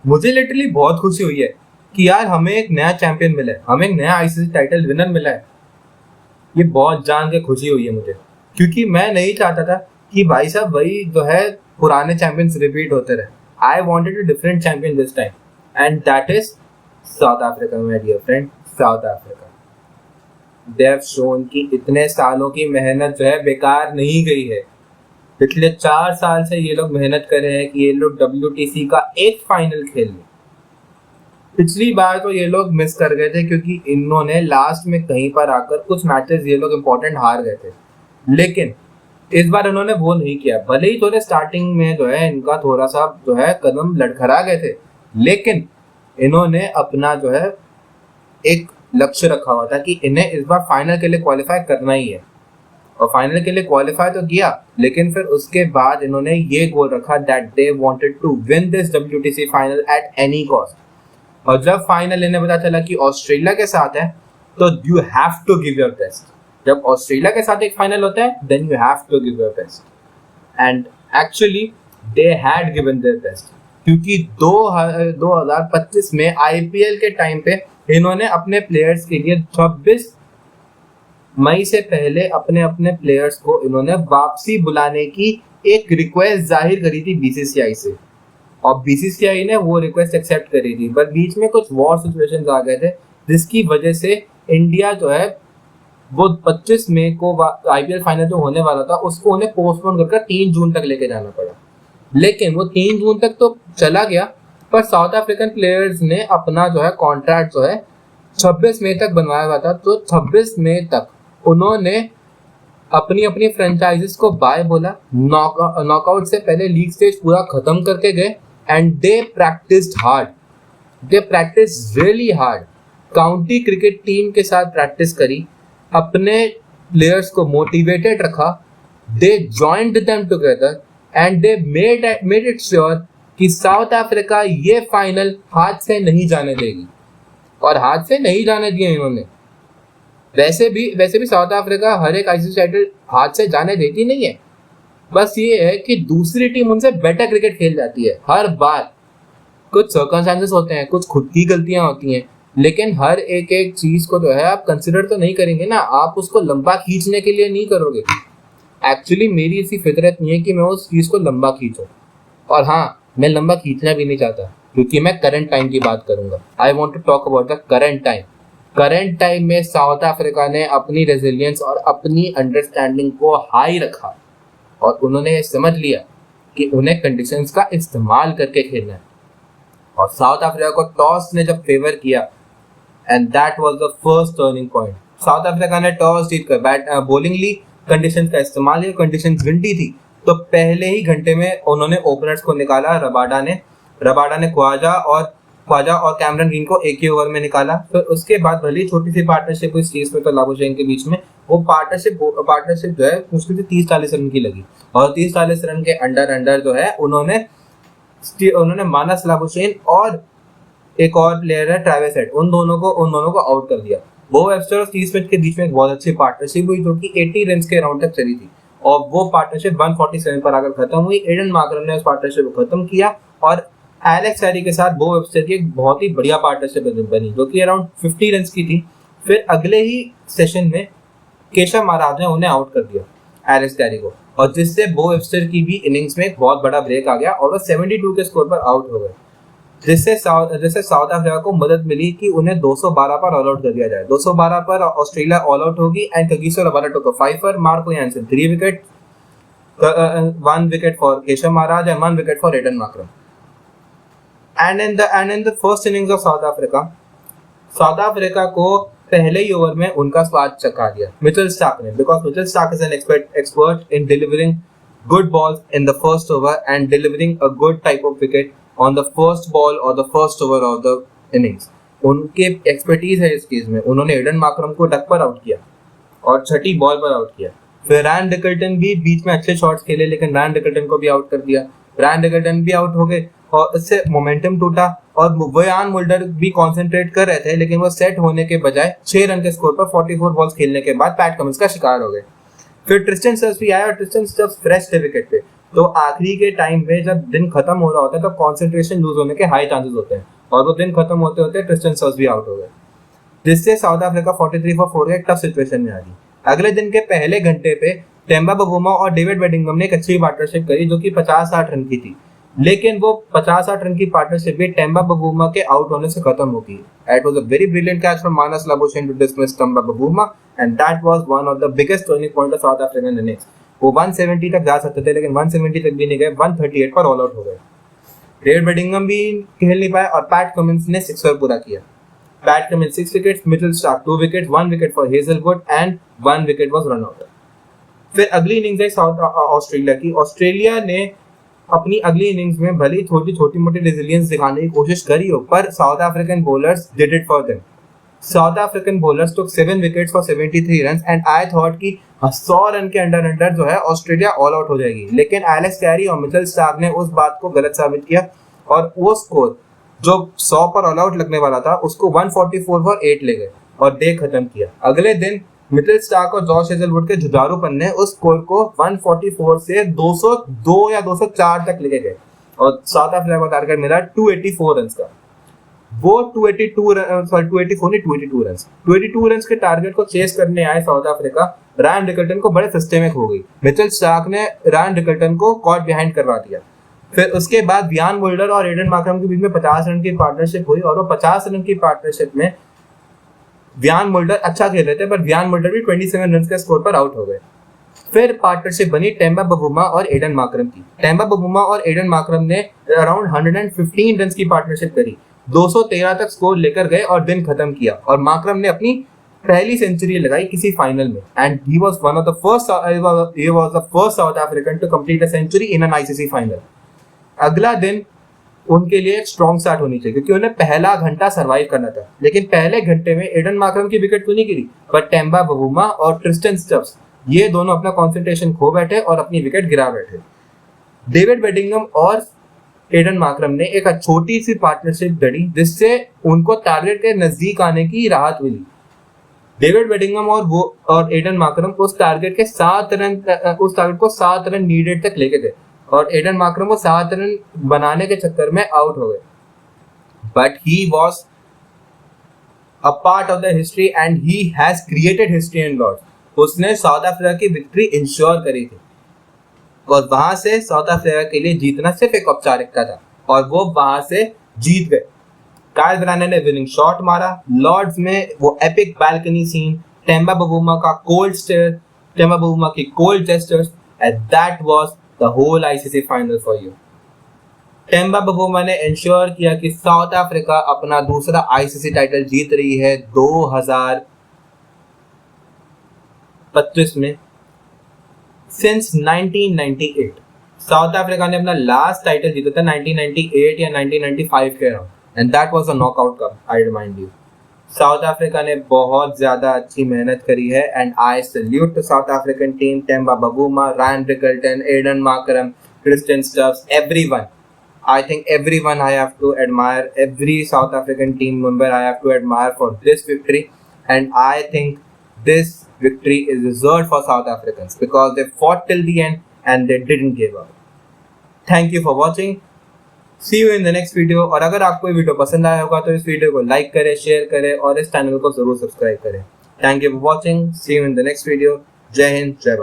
मुझे लिटरली बहुत खुशी हुई है कि यार हमें एक नया चैंपियन मिला है, हमें एक नया आईसीसी टाइटल विनर मिला है। ये बहुत जान के खुशी हुई है मुझे, क्योंकि मैं नहीं चाहता था कि भाई साहब वही जो है पुराने चैंपियंस रिपीट होते रहे। I wanted a different champion this time and that is South Africa my dear friend. South Africa they have shown कि इतने सालों की मेहनत जो है बेकार नहीं गई है। पिछले 4 साल से ये लोग मेहनत कर रहे हैं कि ये लोग WTC का एक फाइनल खेल लें। पिछली बार तो ये लोग मिस कर गए थे क्योंकि इन्होंने लास्ट में कहीं पर आकर कुछ मैचेस ये लोग इम्पोर्टेंट हार गए थे, लेकिन इस बार इन्होंने वो नहीं किया। भले ही थोड़े स्टार्टिंग में जो है इनका थोड़ा सा जो है कदम लड़खड़ा गए थे, लेकिन इन्होंने अपना जो है एक लक्ष्य रखा हुआ था कि इन्हें इस बार फाइनल के लिए क्वालिफाई करना ही है, और फाइनल के लिए क्वालिफाई तो किया, लेकिन फिर उसके बाद इन्होंने ये गोल रखा that they wanted to win this WTC final at any cost. और जब फाइनल इन्हें पता चला कि ऑस्ट्रेलिया के साथ है तो you have to give your best. जब ऑस्ट्रेलिया के साथ एक फाइनल होता है then you have to give your best, and actually they had given their best, क्योंकि 2025 में IPL के टाइम पे इन्होंने अपने प्लेयर्स के लिए 26 मई से पहले अपने अपने प्लेयर्स को इन्होंने वापसी बुलाने की एक रिक्वेस्ट जाहिर करी थी BCCI से, और BCCI ने वो रिक्वेस्ट एक्सेप्ट करी थी। पर बीच में कुछ वॉर सिचुएशंस आ गए थे जिसकी वजह से इंडिया जो है वो 25 मई को IPL फाइनल जो होने वाला था उसको उन्हें पोस्टपोन कर 3 जून तक लेके जाना पड़ा। लेकिन वो 3 जून तक तो चला गया, पर साउथ अफ्रीकन प्लेयर्स ने अपना जो है कॉन्ट्रैक्ट जो है 26 मई तक बनवाया हुआ था, तो 26 मई तक उन्होंने अपनी अपनी फ्रेंचाइजीज को बाय बोला। नॉकआउट से पहले लीग स्टेज पूरा खत्म करके गए and they practised hard, they practice really hard. County cricket team के साथ प्रैक्टिस करी, अपने प्लेयर्स को मोटिवेटेड रखा, they joined them together and they made it sure कि साउथ अफ्रीका ये फाइनल हाथ से नहीं जाने देगी, और हाथ से नहीं जाने दिए इन्होंने। वैसे भी साउथ अफ्रीका हर एक ICC टाइटल हाथ से जाने देती नहीं है, बस ये है कि दूसरी टीम उनसे बेटर क्रिकेट खेल जाती है हर बार। कुछ सर्कमस्टेंसेस होते हैं, कुछ खुद की गलतियां होती हैं, लेकिन हर एक चीज को जो है आप कंसिडर तो नहीं करेंगे ना, आप उसको लंबा खींचने के लिए नहीं करोगे। एक्चुअली मेरी ऐसी फितरत नहीं है कि मैं उस चीज को लंबा खींचूं, और हाँ मैं लंबा खींचना भी नहीं चाहता, क्योंकि मैं करंट टाइम की बात करूंगा। I want to talk about the current time. Current time में साउथ अफ्रीका ने अपनी रेजिलियंस और अपनी अंडरस्टैंडिंग को हाई रखा, और उन्होंने ये समझ लिया कि उन्हें कंडीशंस का इस्तेमाल करके खेलना है। और साउथ अफ्रीका को टॉस ने जब फेवर किया and that was the first turning point. South Africa ने टॉस जीतकर बॉलिंग ली, कंडीशंस का इस्तेमाल किया, कंडीशंस विंडी थी, तो पहले ही घंटे में उन्होंने ओपनर्स को निकाला। रबाडा ने ख्वाजा और कैमरन ग्रीन को एक ही ओवर में निकाला। फिर उसके बाद भले छोटी सी पार्टनरशिप हुई स्टीव स्मिथ और लाबुशेन के बीच में, वो पार्टनरशिप जो है मुश्किल से 30-40 रन की लगी, और 30-40 रन के अंडर जो है उन्होंने मानस लाबुशेन और एक और प्लेयर है ट्रेविस हेड, उन दोनों को आउट कर दिया। बो वेबस्टर और स्टीव स्मिथ के बीच में एक बहुत अच्छी पार्टनरशिप हुई जो कि 80 रन के राउंड तक चली थी, और वो पार्टनरशिप 147 पर आकर खत्म हुई। एडन मार्करम ने उस पार्टनरशिप को खत्म किया, और एलेक्स हैरी के साथ बो वेबस्टर की एक बहुत ही बढ़िया पार्टनरशिप बनी जो कि अराउंड 50 रन की थी। फिर अगले ही सेशन में केशव महाराज ने उन्हें आउट कर दिया एलेक्स हैरी को, और जिससे बो वेबस्टर की भी इनिंग्स में एक बहुत बड़ा ब्रेक आ गया और वो 72 के स्कोर पर आउट हो गए, जिससे साउथ अफ्रीका को मदद मिली कि उन्हें 212 पर ऑल आउट कर दिया जाए। 212 पर ऑस्ट्रेलिया ऑल आउट होगी and Kagiso Rabada took a 5 Marco Jansen 3 wicket, 1 wicket for Keshav Maharaj and 1 wicket for Aiden Markram. And in the first innings of South Africa को पहले ही ओवर में उनका स्वाद चखा दिया मिचेल स्टार्क ने, because Mitchell Starc is an expert in delivering good balls in the first over and delivering a good type of wicket on the first ball or the first over of the innings। उनके expertise है इस case में। उन्होंने Aiden Markram को duck पर out किया और छठी ball पर आउट किया। फिर रैन डिकल्टन भी बीच में अच्छे शॉट्स खेले, लेकिन रैन डिकल्टन को भी आउट कर दिया। रैन डिकल्टन भी आउट हो गए और इससे मोमेंटम टूटा, और वयान मुल्डर भी कॉन्सेंट्रेट कर रहे थे, लेकिन वो सेट होने के बजाय 6 रन के स्कोर पर 44 बॉल्स खेलने के बाद पैट कमिंस का शिकार हो गए। फिर ट्रिस्टन स्टब्स भी आया और ट्रिस्टन स्टब्स फ्रेश थे विकेट पे। तो आखिरी के टाइम पे जब दिन खत्म हो रहा होता है तो कंसंट्रेशन लूज होने के हाई चांसेस होते हैं, और वो दिन खत्म होते होते ट्रिस्टन सर्व्स भी आउट हो गए, जिससे साउथ अफ्रीका 43 फॉर 4 एक टफ सिचुएशन में आ गई। अगले दिन के पहले घंटे पे टेम्बा बवूमा और डेविड बेडिंगम ने एक अच्छी पार्टनरशिप करी जो कि 50-60 रन की थी, लेकिन वो 50-60 रन की पार्टनरशिप भी टेम्बा बवूमा के आउट होने से खत्म हो गई। It was a very brilliant catch from Marnus Labuschagne to dismiss Temba Bavuma and that was one of the biggest turning point of South African innings. वो 170 तक जा सकते थे लेकिन 170 तक भी नहीं गए, 138 पर ऑल आउट हो गए। डेविड बेडिंगम भी खेल नहीं पाए और पैट कमिंस ने सिक्सर पूरा किया। PAT Cummins 6 wickets, Mitchell Starc 2 wickets, 1 wicket for Hazlewood and 1 wicket was run out. फिर अगली इनिंग्स है साउथ ऑस्ट्रेलिया की। ऑस्ट्रेलिया ने अपनी अगली इनिंग्स में भले ही छोटी मोटी रेजिलियंस दिखाने की कोशिश करी हो, पर south African bowlers did it for them. South African bowlers took 7 wickets for 73 runs and I thought कि 100 रन के अंडर जो है ऑस्ट्रेलिया ऑल आउट हो जाएगी, लेकिन एलेक्स कैरी और मिचेल स्टार्क ने उस बात को गलत साबित किया और वो स्कोर जो 100 पर ऑल आउट लगने वाला था उसको 144 फॉर 8 ले गए और डे खत्म किया। अगले दिन मिचेल स्टार्क और जॉश हेजलवुड के जुझारूपन ने उस स्कोर को 144 से 202 या 204 तक लेके गए और साउथ अफ्रीका को टारगेट मिला 284 रन का। वो 282 रन के टारगेट को चेस करने आए साउथ अफ्रीका। रायन रिकल्टन को बड़े सस्ते में खो गई। मिचेल स्टार्क ने रायन रिकल्टन को कॉट बिहाइंड करवा दिया। फिर उसके बाद वियान मुल्डर और एडन मार्करम के बीच में 50 रन की पार्टनरशिप हुई और वो 50 रन की पार्टनरशिप में वियान मुल्डर अच्छा खेल रहे थे पर वियान मुल्डर भी 27 रन के स्कोर पर आउट हो गए। फिर पार्टनरशिप बनी टेम्बा बवूमा और एडन मार्करम की। टेम्बा बवूमा और एडन मार्करम ने अराउंड 115 रन की पार्टनरशिप करी, 213 तक स्कोर लेकर गए और दिन खत्म किया और मार्करम ने अपनी पहली सेंचुरी लगाई किसी फाइनल में and he was the first South African to complete a century in an ICC final. अगला दिन उनके लिए एक स्ट्रॉन्ग स्टार्ट होनी चाहिए क्योंकि उन्हें पहला घंटा सरवाइव करना था, लेकिन पहले घंटे में एडन मार्करम की विकेट तो नहीं गिरी पर टेम्बा बवूमा और ट्रिस्टन स्टब्स ये दोनों अपना कंसंट्रेशन खो बैठे और अपनी विकेट गिरा बैठे। डेविड बेडिंगम और एडन मार्करम ने एक छोटी सी पार्टनरशिप गढ़ी जिससे उनको टारगेट के नजदीक आने की राहत मिली। डेविड बेडिंगम और एडन मार्करम उस टारगेट को 7 रन नीडेड तक लेके गए और एडन मार्करम को 7 रन बनाने के चक्कर में आउट हो गए। But he was a part of the history and he has created history and Lord's. उसने साउथ अफ्रीका की विक्ट्री इंश्योर करी थी और वहां से साउथ अफ्रीका के लिए जीतना सिर्फ एक औपचारिकता था और वो वहां से जीत गए। कायल ब्रानन ने विनिंग शॉट मारा। लॉर्ड्स में वो epic balcony scene, Temba Bavuma का कोल्ड स्टेयर, टेम्बा बवूमा की cold gestures and that was the whole ICC final for you. Temba Bavuma ने इंश्योर किया कि साउथ अफ्रीका अपना दूसरा आईसीसी टाइटल जीत रही है 2025 में। सिंस 1998 साउथ अफ्रीका ने अपना लास्ट टाइटल जीता था 1998 या 1995 के around and that was a knockout cup. I remind you, South Africa ने बहुत ज्यादा अच्छी मेहनत करी है and I salute to South African team, Temba Bavuma, Ryan Rickelton, Aiden Markram, Tristan Stubbs, everyone. I think everyone I have to admire, every South African team member I have to admire for this victory, and I think this victory is reserved for South Africans because they fought till the end and they didn't give up. Thank you for watching. See you in the next video. और अगर आपको ये video पसंद आया होगा तो इस video को लाइक करें, शेयर करें और इस चैनल को जरूर सब्सक्राइब करें। Thank you for watching. See you in the next video. जय हिंद, जय भारत।